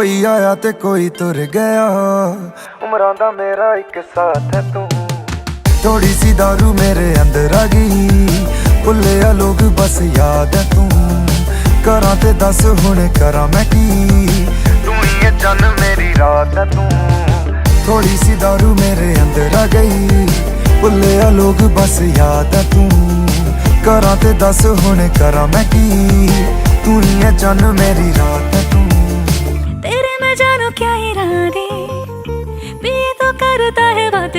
कोई आया ते कोई तुर गया, उम्रां दा मेरा एक साथ है तू। थोड़ी सी दारू मेरे अंदर आ गई, भुले आ लोग बस याद है तू। करा ते दस हुण करा मैं की, तू ही है चन मेरी रात है तू। थोड़ी सी दारू मेरे अंदर आ गई, भुले आ लोग बस याद है तू। करा ते दस हुण करा मैं की, तू ही है चन मेरी रात है तू। तेरे मैं जानू क्या इरादे, भी ये तो करता है बात